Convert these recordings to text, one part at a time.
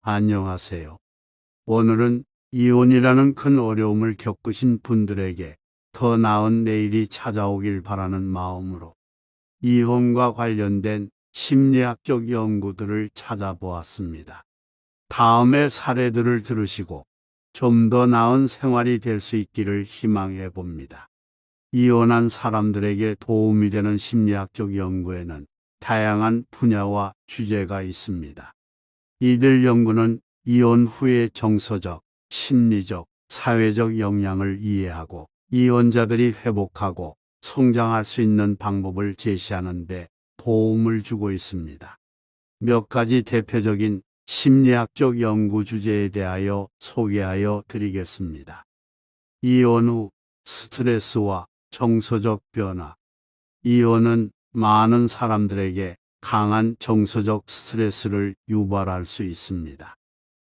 안녕하세요. 오늘은 이혼이라는 큰 어려움을 겪으신 분들에게 더 나은 내일이 찾아오길 바라는 마음으로 이혼과 관련된 심리학적 연구들을 찾아보았습니다. 다음의 사례들을 들으시고 좀 더 나은 생활이 될 수 있기를 희망해 봅니다. 이혼한 사람들에게 도움이 되는 심리학적 연구에는 다양한 분야와 주제가 있습니다. 이들 연구는 이혼 후의 정서적, 심리적, 사회적 영향을 이해하고 이혼자들이 회복하고 성장할 수 있는 방법을 제시하는 데 도움을 주고 있습니다. 몇 가지 대표적인 심리학적 연구 주제에 대하여 소개하여 드리겠습니다. 이혼 후 스트레스와 정서적 변화. 이혼은 많은 사람들에게 강한 정서적 스트레스를 유발할 수 있습니다.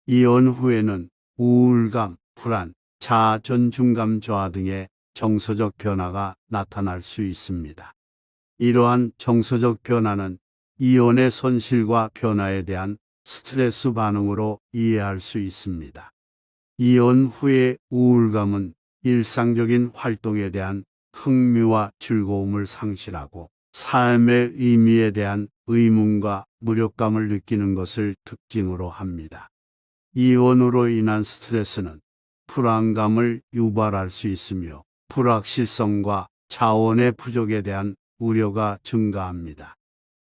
이혼 후에는 우울감, 불안, 자아 존중감 저하 등의 정서적 변화가 나타날 수 있습니다. 이러한 정서적 변화는 이혼의 손실과 변화에 대한 스트레스 반응으로 이해할 수 있습니다. 이혼 후의 우울감은 일상적인 활동에 대한 흥미와 즐거움을 상실하고 삶의 의미에 대한 의문과 무력감을 느끼는 것을 특징으로 합니다. 이혼으로 인한 스트레스는 불안감을 유발할 수 있으며 불확실성과 자원의 부족에 대한 우려가 증가합니다.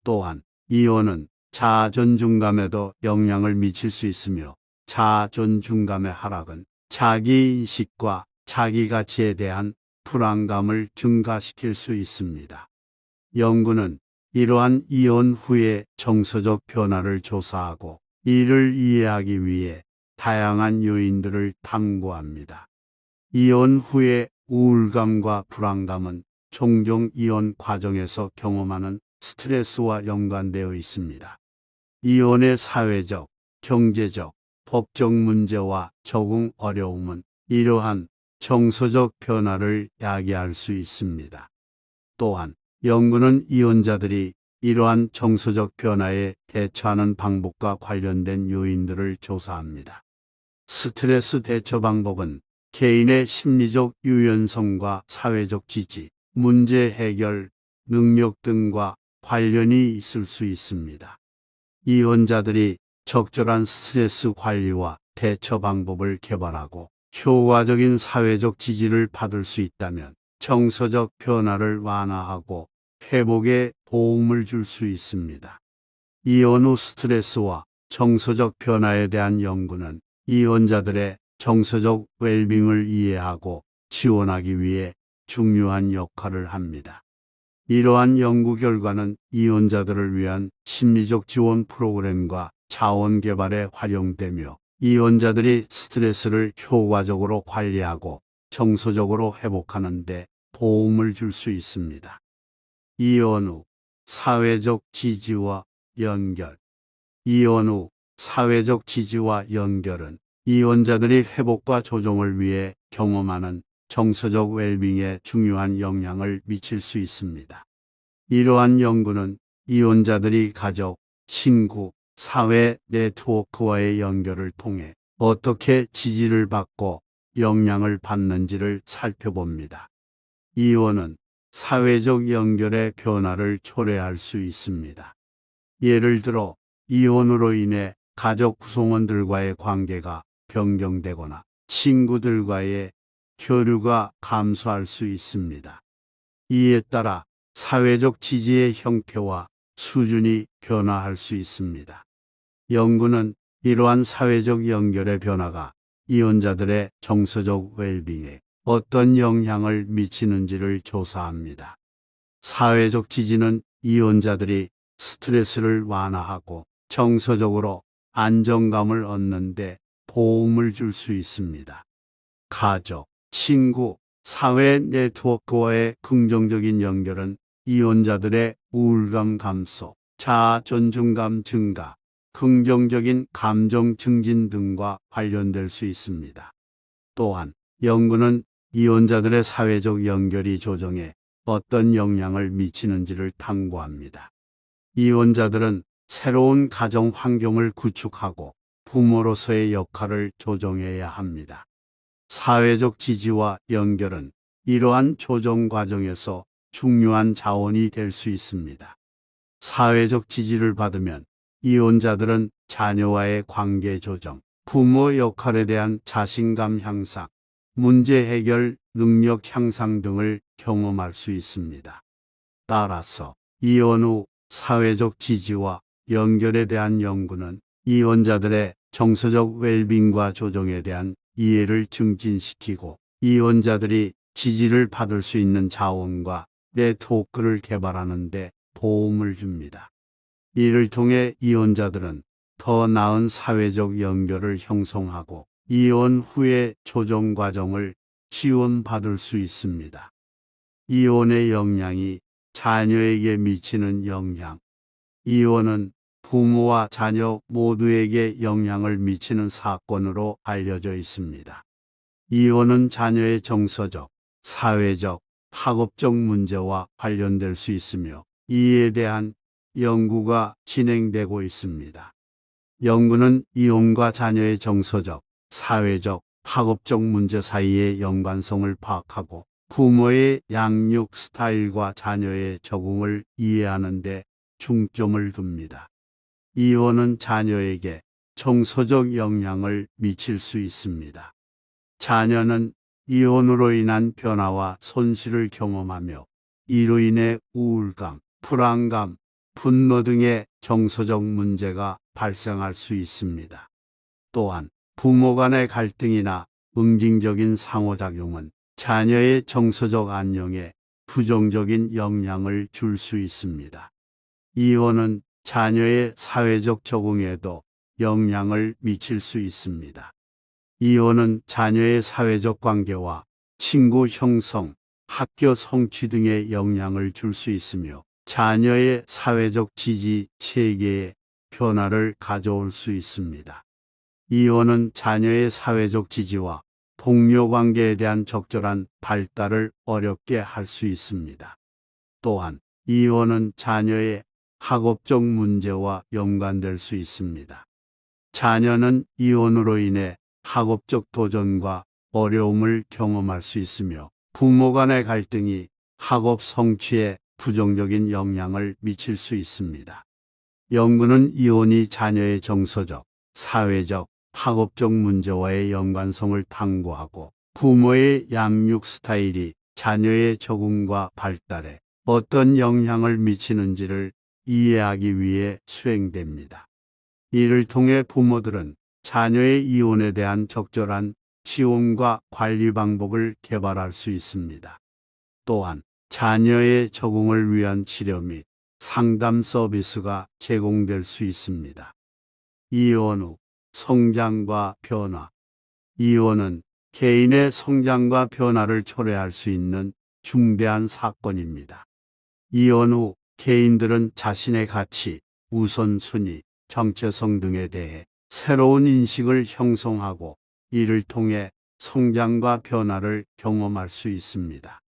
또한 이혼은 자아 존중감에도 영향을 미칠 수 있으며 자아 존중감의 하락은 자기인식과 자기가치에 대한 불안감을 증가시킬 수 있습니다. 연구는 이러한 이혼 후의 정서적 변화를 조사하고 이를 이해하기 위해 다양한 요인들을 탐구합니다. 이혼 후의 우울감과 불안감은 종종 이혼 과정에서 경험하는 스트레스와 연관되어 있습니다. 이혼의 사회적, 경제적, 법적 문제와 적응 어려움은 이러한 정서적 변화를 야기할 수 있습니다. 또한 연구는 이혼자들이 이러한 정서적 변화에 대처하는 방법과 관련된 요인들을 조사합니다. 스트레스 대처 방법은 개인의 심리적 유연성과 사회적 지지, 문제 해결, 능력 등과 관련이 있을 수 있습니다. 이혼자들이 적절한 스트레스 관리와 대처 방법을 개발하고 효과적인 사회적 지지를 받을 수 있다면 정서적 변화를 완화하고 회복에 도움을 줄 수 있습니다. 이혼 후 스트레스와 정서적 변화에 대한 연구는 이혼자들의 정서적 웰빙을 이해하고 지원하기 위해 중요한 역할을 합니다. 이러한 연구 결과는 이혼자들을 위한 심리적 지원 프로그램과 자원 개발에 활용되며 이혼자들이 스트레스를 효과적으로 관리하고 정서적으로 회복하는 데 도움을 줄 수 있습니다. 이혼 후 사회적 지지와 연결. 이혼 후 사회적 지지와 연결은 이혼자들이 회복과 조정을 위해 경험하는 정서적 웰빙에 중요한 영향을 미칠 수 있습니다. 이러한 연구는 이혼자들이 가족, 친구, 사회 네트워크와의 연결을 통해 어떻게 지지를 받고 영향을 받는지를 살펴봅니다. 이혼은 사회적 연결의 변화를 초래할 수 있습니다. 예를 들어 이혼으로 인해 가족 구성원들과의 관계가 변경되거나 친구들과의 교류가 감소할 수 있습니다. 이에 따라 사회적 지지의 형태와 수준이 변화할 수 있습니다. 연구는 이러한 사회적 연결의 변화가 이혼자들의 정서적 웰빙에 어떤 영향을 미치는지를 조사합니다. 사회적 지지는 이혼자들이 스트레스를 완화하고 정서적으로 안정감을 얻는 데 도움을 줄 수 있습니다. 가족, 친구, 사회 네트워크와의 긍정적인 연결은 이혼자들의 우울감 감소, 자아 존중감 증가, 긍정적인 감정 증진 등과 관련될 수 있습니다. 또한 연구는 이혼자들의 사회적 연결이 조정에 어떤 영향을 미치는지를 탐구합니다. 이혼자들은 새로운 가정 환경을 구축하고 부모로서의 역할을 조정해야 합니다. 사회적 지지와 연결은 이러한 조정 과정에서 중요한 자원이 될 수 있습니다. 사회적 지지를 받으면 이혼자들은 자녀와의 관계 조정, 부모 역할에 대한 자신감 향상, 문제 해결 능력 향상 등을 경험할 수 있습니다. 따라서 이혼 후 사회적 지지와 연결에 대한 연구는 이혼자들의 정서적 웰빙과 조정에 대한 이해를 증진시키고 이혼자들이 지지를 받을 수 있는 자원과 네트워크를 개발하는 데 도움을 줍니다. 이를 통해 이혼자들은 더 나은 사회적 연결을 형성하고 이혼 후의 조정 과정을 지원받을 수 있습니다. 이혼의 영향이 자녀에게 미치는 영향. 이혼은 부모와 자녀 모두에게 영향을 미치는 사건으로 알려져 있습니다. 이혼은 자녀의 정서적, 사회적, 학업적 문제와 관련될 수 있으며 이에 대한 연구가 진행되고 있습니다. 연구는 이혼과 자녀의 정서적, 사회적, 학업적 문제 사이의 연관성을 파악하고 부모의 양육 스타일과 자녀의 적응을 이해하는 데 중점을 둡니다. 이혼은 자녀에게 정서적 영향을 미칠 수 있습니다. 자녀는 이혼으로 인한 변화와 손실을 경험하며 이로 인해 우울감, 불안감, 분노 등의 정서적 문제가 발생할 수 있습니다. 또한 부모 간의 갈등이나 응징적인 상호작용은 자녀의 정서적 안녕에 부정적인 영향을 줄 수 있습니다. 이혼은 자녀의 사회적 적응에도 영향을 미칠 수 있습니다. 이혼은 자녀의 사회적 관계와 친구 형성, 학교 성취 등에 영향을 줄 수 있으며 자녀의 사회적 지지 체계에 변화를 가져올 수 있습니다. 이혼은 자녀의 사회적 지지와 동료 관계에 대한 적절한 발달을 어렵게 할 수 있습니다. 또한 이혼은 자녀의 학업적 문제와 연관될 수 있습니다. 자녀는 이혼으로 인해 학업적 도전과 어려움을 경험할 수 있으며 부모 간의 갈등이 학업 성취에 부정적인 영향을 미칠 수 있습니다. 연구는 이혼이 자녀의 정서적, 사회적, 학업적 문제와의 연관성을 탐구하고 부모의 양육 스타일이 자녀의 적응과 발달에 어떤 영향을 미치는지를 이해하기 위해 수행됩니다. 이를 통해 부모들은 자녀의 이혼에 대한 적절한 지원과 관리 방법을 개발할 수 있습니다. 또한 자녀의 적응을 위한 치료 및 상담 서비스가 제공될 수 있습니다. 이혼 후 성장과 변화. 이혼은 개인의 성장과 변화를 초래할 수 있는 중대한 사건입니다. 이혼 후 개인들은 자신의 가치, 우선순위, 정체성 등에 대해 새로운 인식을 형성하고 이를 통해 성장과 변화를 경험할 수 있습니다.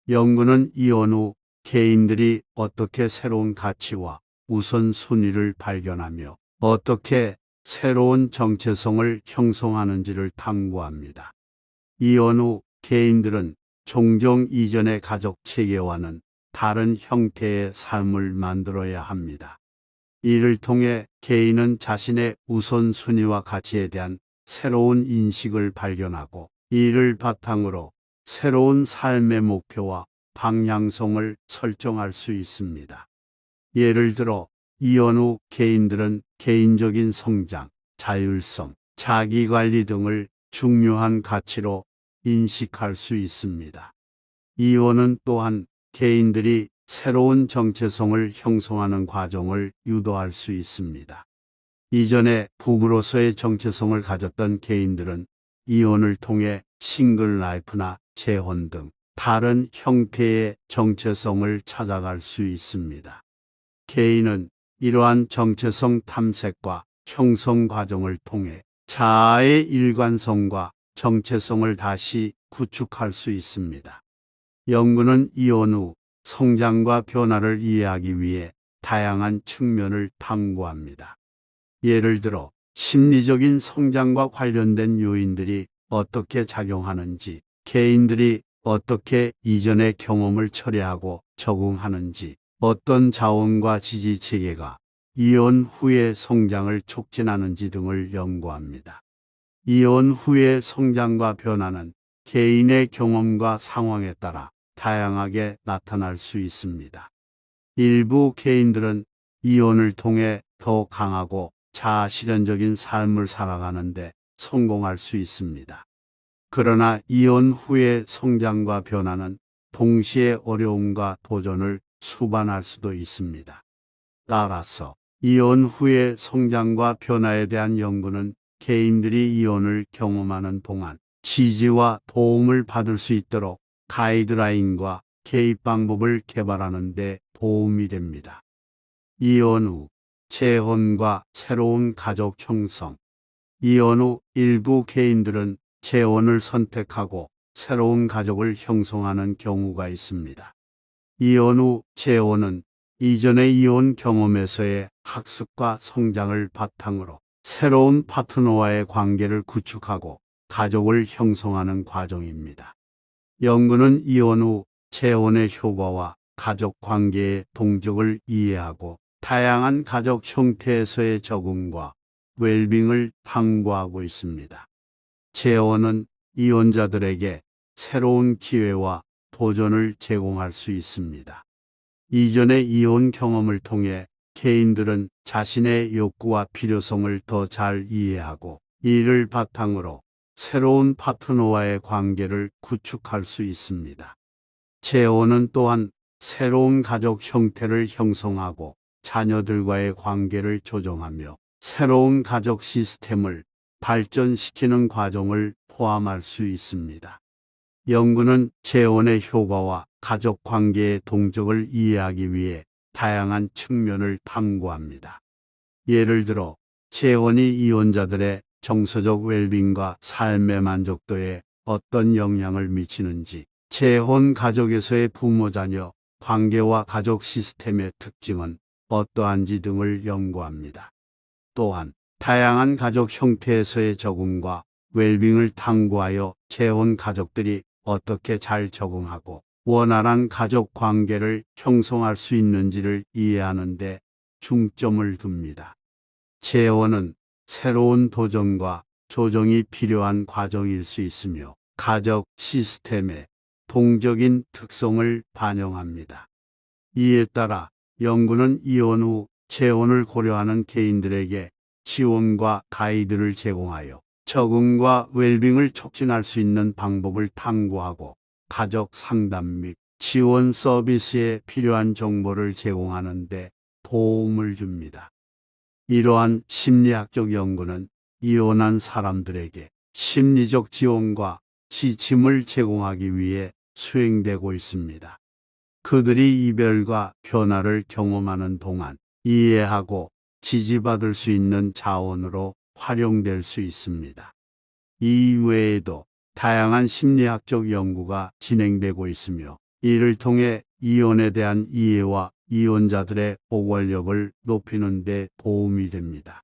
연구는 이혼 후 개인들이 어떻게 새로운 가치와 우선순위를 발견하며 어떻게 새로운 정체성을 형성하는지를 탐구합니다. 이혼 후 개인들은 종종 이전의 가족 체계와는 다른 형태의 삶을 만들어야 합니다. 이를 통해 개인은 자신의 우선순위와 가치에 대한 새로운 인식을 발견하고 이를 바탕으로 새로운 삶의 목표와 방향성을 설정할 수 있습니다. 예를 들어 이혼 후 개인들은 개인적인 성장, 자율성, 자기관리 등을 중요한 가치로 인식할 수 있습니다. 이혼은 또한 개인들이 새로운 정체성을 형성하는 과정을 유도할 수 있습니다. 이전에 부부로서의 정체성을 가졌던 개인들은 이혼을 통해 싱글 라이프나 재혼 등 다른 형태의 정체성을 찾아갈 수 있습니다. 개인은 이러한 정체성 탐색과 형성 과정을 통해 자아의 일관성과 정체성을 다시 구축할 수 있습니다. 연구는 이혼 후 성장과 변화를 이해하기 위해 다양한 측면을 탐구합니다. 예를 들어 심리적인 성장과 관련된 요인들이 어떻게 작용하는지, 개인들이 어떻게 이전의 경험을 처리하고 적응하는지, 어떤 자원과 지지 체계가 이혼 후의 성장을 촉진하는지 등을 연구합니다. 이혼 후의 성장과 변화는 개인의 경험과 상황에 따라 다양하게 나타날 수 있습니다. 일부 개인들은 이혼을 통해 더 강하고 자아실현적인 삶을 살아가는데 성공할 수 있습니다. 그러나 이혼 후의 성장과 변화는 동시에 어려움과 도전을 수반할 수도 있습니다. 따라서 이혼 후의 성장과 변화에 대한 연구는 개인들이 이혼을 경험하는 동안 지지와 도움을 받을 수 있도록 가이드라인과 개입 방법을 개발하는 데 도움이 됩니다. 이혼 후 재혼과 새로운 가족 형성. 이혼 후 일부 개인들은 재혼을 선택하고 새로운 가족을 형성하는 경우가 있습니다. 이혼 후 재혼은 이전의 이혼 경험에서의 학습과 성장을 바탕으로 새로운 파트너와의 관계를 구축하고 가족을 형성하는 과정입니다. 연구는 이혼 후 재혼의 효과와 가족 관계의 동적을 이해하고 다양한 가족 형태에서의 적응과 웰빙을 탐구하고 있습니다. 재혼은 이혼자들에게 새로운 기회와 도전을 제공할 수 있습니다. 이전의 이혼 경험을 통해 개인들은 자신의 욕구와 필요성을 더 잘 이해하고 이를 바탕으로 새로운 파트너와의 관계를 구축할 수 있습니다. 재혼은 또한 새로운 가족 형태를 형성하고 자녀들과의 관계를 조정하며 새로운 가족 시스템을 발전시키는 과정을 포함할 수 있습니다. 연구는 재혼의 효과와 가족 관계의 동적을 이해하기 위해 다양한 측면을 탐구합니다. 예를 들어 재혼이 이혼자들의 정서적 웰빙과 삶의 만족도에 어떤 영향을 미치는지, 재혼 가족에서의 부모-자녀 관계와 가족 시스템의 특징은 어떠한지 등을 연구합니다. 또한 다양한 가족 형태에서의 적응과 웰빙을 탐구하여 재혼 가족들이 어떻게 잘 적응하고 원활한 가족 관계를 형성할 수 있는지를 이해하는 데 중점을 둡니다. 재혼은 새로운 도전과 조정이 필요한 과정일 수 있으며 가족 시스템의 동적인 특성을 반영합니다. 이에 따라 연구는 이혼 후 재혼을 고려하는 개인들에게 지원과 가이드를 제공하여 적응과 웰빙을 촉진할 수 있는 방법을 탐구하고 가족 상담 및 지원 서비스에 필요한 정보를 제공하는 데 도움을 줍니다. 이러한 심리학적 연구는 이혼한 사람들에게 심리적 지원과 지침을 제공하기 위해 수행되고 있습니다. 그들이 이별과 변화를 경험하는 동안 이해하고 지지받을 수 있는 자원으로 활용될 수 있습니다. 이 외에도 다양한 심리학적 연구가 진행되고 있으며 이를 통해 이혼에 대한 이해와 이혼자들의 포괄력을 높이는 데 도움이 됩니다.